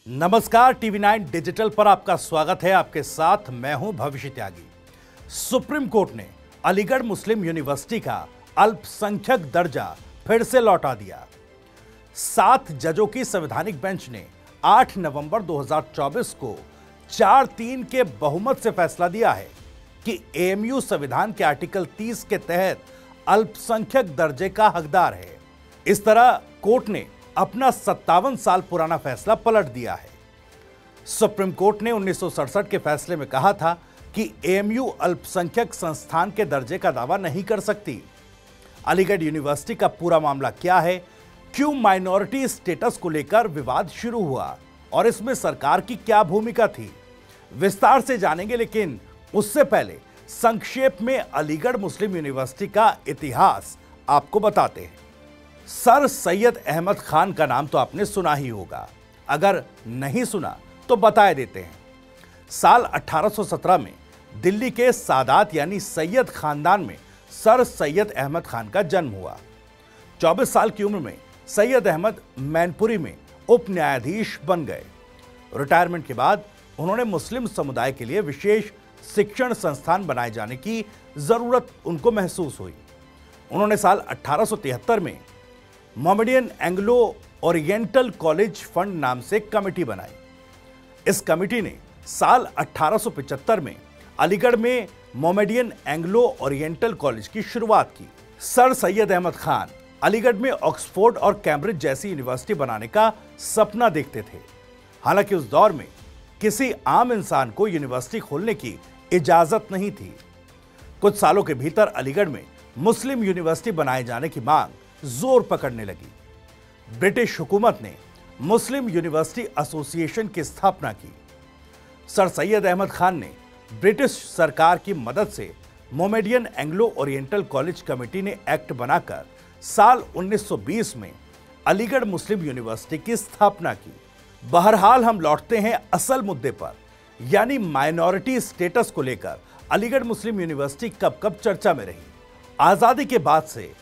नमस्कार, TV 9 digital पर आपका स्वागत है। आपके साथ मैं हूं भविष्य त्यागी। सुप्रीम कोर्ट ने अलीगढ़ मुस्लिम यूनिवर्सिटी का अल्पसंख्यक दर्जा फिर से लौटा दिया। 7 जजों की संवैधानिक बेंच ने 8 नवंबर 2024 को 4-3 के बहुमत से फैसला दिया है कि एएमयू संविधान के आर्टिकल 30 के तहत अल्पसंख्यक दर्जे का हकदार है। इस तरह कोर्ट ने अपना 57 साल पुराना फैसला पलट दिया है। सुप्रीम कोर्ट ने 1967 के फैसले में कहा था कि एएमयू अल्पसंख्यक संस्थान के दर्जे का दावा नहीं कर सकती। अलीगढ़ यूनिवर्सिटी का पूरा मामला क्या है, क्यों माइनॉरिटी स्टेटस को लेकर विवाद शुरू हुआ और इसमें सरकार की क्या भूमिका थी, विस्तार से जानेंगे। लेकिन उससे पहले संक्षेप में अलीगढ़ मुस्लिम यूनिवर्सिटी का इतिहास आपको बताते हैं। सर सैयद अहमद खान का नाम तो आपने सुना ही होगा, अगर नहीं सुना तो बता देते हैं। साल 1817 में दिल्ली के सादात यानी सैयद खानदान में सर सैयद अहमद खान का जन्म हुआ। 24 साल की उम्र में सैयद अहमद मैनपुरी में उप न्यायाधीश बन गए। रिटायरमेंट के बाद उन्होंने मुस्लिम समुदाय के लिए विशेष शिक्षण संस्थान बनाए जाने की जरूरत उनको महसूस हुई। उन्होंने साल 1873 में Mohammedan Anglo oriental college fund नाम से कमेटी बनाई। इस कमेटी ने साल 1875 में अलीगढ़ में मोमेडियन एंग्लो ओरिएंटल कॉलेज की शुरुआत की। सर सैयद अहमद खान अलीगढ़ में ऑक्सफोर्ड और कैम्ब्रिज जैसी यूनिवर्सिटी बनाने का सपना देखते थे। हालांकि उस दौर में किसी आम इंसान को यूनिवर्सिटी खोलने की इजाजत नहीं थी। कुछ सालों के भीतर अलीगढ़ में मुस्लिम यूनिवर्सिटी बनाए जाने की मांग जोर पकड़ने लगी। ब्रिटिश हुकूमत ने मुस्लिम यूनिवर्सिटी एसोसिएशन की स्थापना की। सर सैयद अहमद खान ने ब्रिटिश सरकार की मदद से Mohammedan Anglo oriental college committee ने एक्ट बनाकर साल 1920 में अलीगढ़ मुस्लिम यूनिवर्सिटी की स्थापना की। बहरहाल हम लौटते हैं असल मुद्दे पर, यानी माइनॉरिटी स्टेटस को लेकर अलीगढ़ मुस्लिम यूनिवर्सिटी कब कब चर्चा में रही। आजादी के बाद से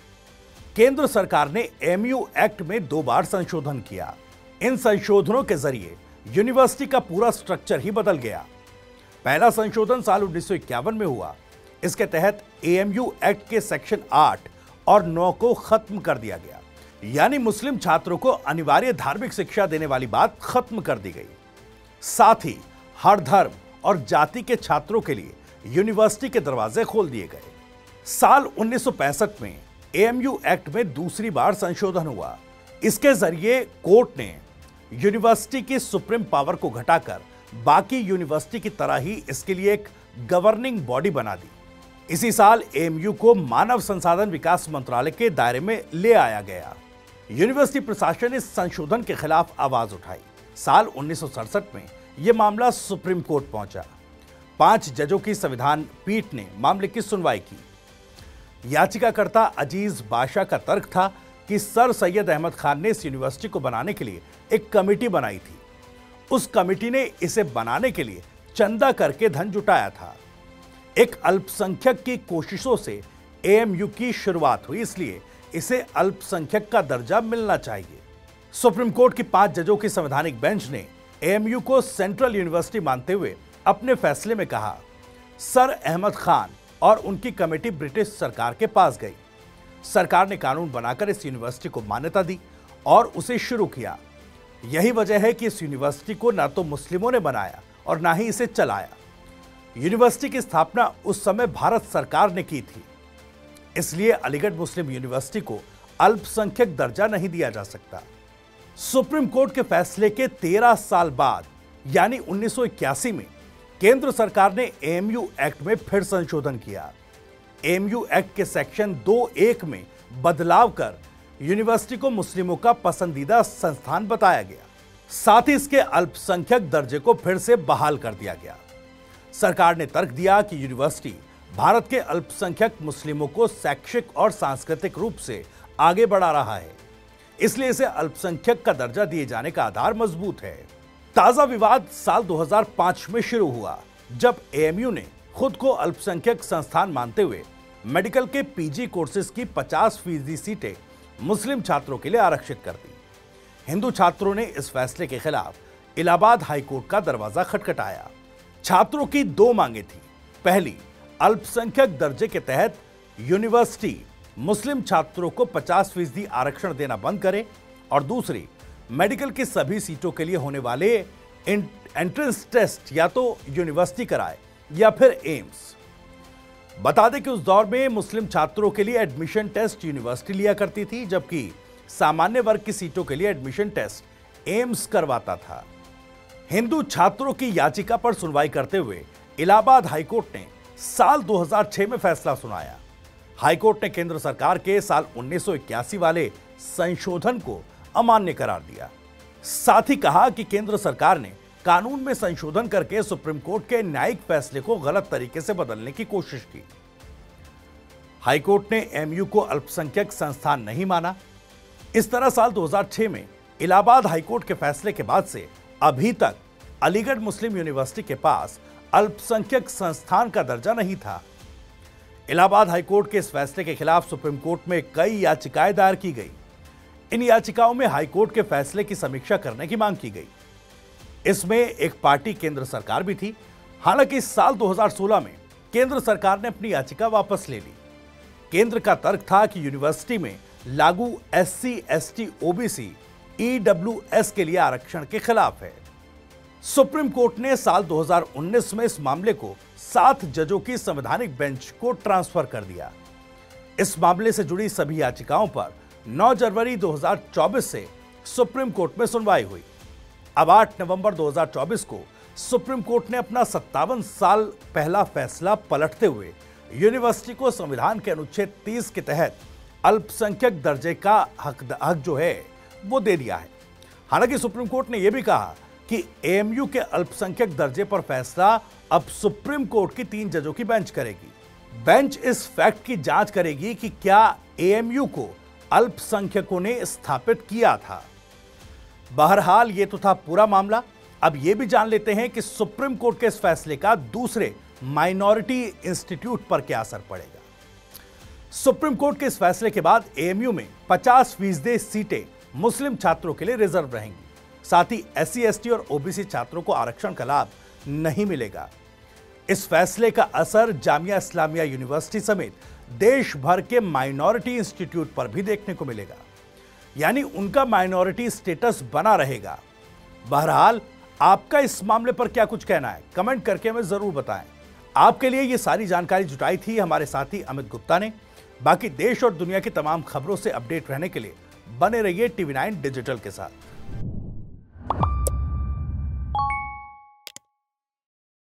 केंद्र सरकार ने एएमयू एक्ट में 2 बार संशोधन किया। इन संशोधनों के जरिए यूनिवर्सिटी का पूरा स्ट्रक्चर ही बदल गया। पहला संशोधन साल 1951 में हुआ। इसके तहत एएमयू एक्ट के सेक्शन 8 और 9 को खत्म कर दिया गया, यानी मुस्लिम छात्रों को अनिवार्य धार्मिक शिक्षा देने वाली बात खत्म कर दी गई। साथ ही हर धर्म और जाति के छात्रों के लिए यूनिवर्सिटी के दरवाजे खोल दिए गए। साल 1965 में एएमयू एक्ट में दूसरी बार संशोधन हुआ। इसके जरिए कोर्ट ने यूनिवर्सिटी की सुप्रीम पावर को घटाकर बाकी यूनिवर्सिटी की तरह ही इसके लिए एक गवर्निंग बॉडी बना दी। इसी साल एएमयू को मानव संसाधन विकास मंत्रालय के दायरे में ले आया गया। यूनिवर्सिटी प्रशासन इस संशोधन के खिलाफ आवाज उठाई। साल 1967 में यह मामला सुप्रीम कोर्ट पहुंचा। 5 जजों की संविधान पीठ ने मामले की सुनवाई की। याचिकाकर्ता अजीज बादशाह का तर्क था कि सर सैयद अहमद खान ने इस यूनिवर्सिटी को बनाने के लिए एक कमेटी बनाई थी। उस कमेटी ने इसे बनाने के लिए चंदा करके धन जुटाया था। एक अल्पसंख्यक की कोशिशों से एएमयू की शुरुआत हुई, इसलिए इसे अल्पसंख्यक का दर्जा मिलना चाहिए। सुप्रीम कोर्ट की 5 जजों की संवैधानिक बेंच ने एएमयू को सेंट्रल यूनिवर्सिटी मानते हुए अपने फैसले में कहा, सर अहमद खान और उनकी कमेटी ब्रिटिश सरकार के पास गई। सरकार ने कानून बनाकर इस यूनिवर्सिटी को मान्यता दी और उसे शुरू किया। यही वजह है कि इस यूनिवर्सिटी को ना तो मुस्लिमों ने बनाया और ना ही इसे चलाया। यूनिवर्सिटी की स्थापना उस समय भारत सरकार ने की थी, इसलिए अलीगढ़ मुस्लिम यूनिवर्सिटी को अल्पसंख्यक दर्जा नहीं दिया जा सकता। सुप्रीम कोर्ट के फैसले के 13 साल बाद यानी 1981 में केंद्र सरकार ने एएमयू एक्ट में फिर संशोधन किया। एएमयू एक्ट के सेक्शन 2(1) में बदलाव कर यूनिवर्सिटी को मुस्लिमों का पसंदीदा संस्थान बताया गया। साथ ही इसके अल्पसंख्यक दर्जे को फिर से बहाल कर दिया गया। सरकार ने तर्क दिया कि यूनिवर्सिटी भारत के अल्पसंख्यक मुस्लिमों को शैक्षिक और सांस्कृतिक रूप से आगे बढ़ा रहा है, इसलिए इसे अल्पसंख्यक का दर्जा दिए जाने का आधार मजबूत है। ताजा विवाद साल 2005 में शुरू हुआ, जब एएमयू ने खुद को अल्पसंख्यक संस्थान मानते हुए मेडिकल के पीजी कोर्सेज की 50% सीटें मुस्लिम छात्रों के लिए आरक्षित कर दी। हिंदू छात्रों ने इस फैसले के खिलाफ इलाहाबाद हाईकोर्ट का दरवाजा खटखटाया। छात्रों की दो मांगे थी। पहली, अल्पसंख्यक दर्जे के तहत यूनिवर्सिटी मुस्लिम छात्रों को 50% आरक्षण देना बंद करे, और दूसरी, मेडिकल की सभी सीटों के लिए होने वाले एंट्रेंस टेस्ट या तो यूनिवर्सिटी कराए या फिर एम्स। बता दें कि उस दौर में मुस्लिम छात्रों के लिए एडमिशन टेस्ट यूनिवर्सिटी लिया करती थी, जबकि सामान्य वर्ग की सीटों के लिए एडमिशन टेस्ट एम्स करवाता था। हिंदू छात्रों की याचिका पर सुनवाई करते हुए इलाहाबाद हाईकोर्ट ने साल 2006 में फैसला सुनाया। हाईकोर्ट ने केंद्र सरकार के साल 1981 वाले संशोधन को अमान्य करार दिया। साथ ही कहा कि केंद्र सरकार ने कानून में संशोधन करके सुप्रीम कोर्ट के न्यायिक फैसले को गलत तरीके से बदलने की कोशिश की। हाईकोर्ट ने एमयू को अल्पसंख्यक संस्थान नहीं माना। इस तरह साल 2006 में इलाहाबाद हाईकोर्ट के फैसले के बाद से अभी तक अलीगढ़ मुस्लिम यूनिवर्सिटी के पास अल्पसंख्यक संस्थान का दर्जा नहीं था। इलाहाबाद हाईकोर्ट के इस फैसले के खिलाफ सुप्रीम कोर्ट में कई याचिकाएं दायर की गई। इन याचिकाओं में हाईकोर्ट के फैसले की समीक्षा करने की मांग की गई। इसमें एक पार्टी केंद्र सरकार भी थी। हालांकि साल 2016 में केंद्र सरकार ने अपनी याचिका वापस ले ली। केंद्र का तर्क था कि यूनिवर्सिटी में लागू SC, ST, OBC, EWS के लिए आरक्षण के खिलाफ है। सुप्रीम कोर्ट ने साल 2019 में इस मामले को 7 जजों की संवैधानिक बेंच को ट्रांसफर कर दिया। इस मामले से जुड़ी सभी याचिकाओं पर 9 जनवरी 2024 से सुप्रीम कोर्ट में सुनवाई हुई। अब 8 नवंबर 2024 को सुप्रीम कोर्ट ने अपना 57 साल पहला फैसला पलटते हुए यूनिवर्सिटी को संविधान के अनुच्छेद 30 के तहत अल्पसंख्यक दर्जे का हक जो है वो दे दिया है। हालांकि सुप्रीम कोर्ट ने यह भी कहा कि एएमयू के अल्पसंख्यक दर्जे पर फैसला अब सुप्रीम कोर्ट की 3 जजों की बेंच करेगी। बेंच इस फैक्ट की जांच करेगी कि क्या एएमयू को अल्पसंख्यकों ने स्थापित किया था। बहरहाल ये तो था पूरा मामला। अब यह भी जान लेते हैं कि सुप्रीम कोर्ट के इस फैसले का दूसरे माइनॉरिटी इंस्टीट्यूट पर क्या असर पड़ेगा। सुप्रीम कोर्ट के इस फैसले के बाद एएमयू में 50% सीटें मुस्लिम छात्रों के लिए रिजर्व रहेंगी। साथ ही SC, ST और OBC छात्रों को आरक्षण का लाभ नहीं मिलेगा। इस फैसले का असर जामिया इस्लामिया यूनिवर्सिटी समेत देश भर के माइनॉरिटी इंस्टीट्यूट पर भी देखने को मिलेगा, यानी उनका माइनॉरिटी स्टेटस बना रहेगा। बहरहाल आपका इस मामले पर क्या कुछ कहना है, कमेंट करके हमें जरूर बताएं। आपके लिए ये सारी जानकारी जुटाई थी हमारे साथी अमित गुप्ता ने। बाकी देश और दुनिया की तमाम खबरों से अपडेट रहने के लिए बने रहिए TV9 डिजिटल के साथ।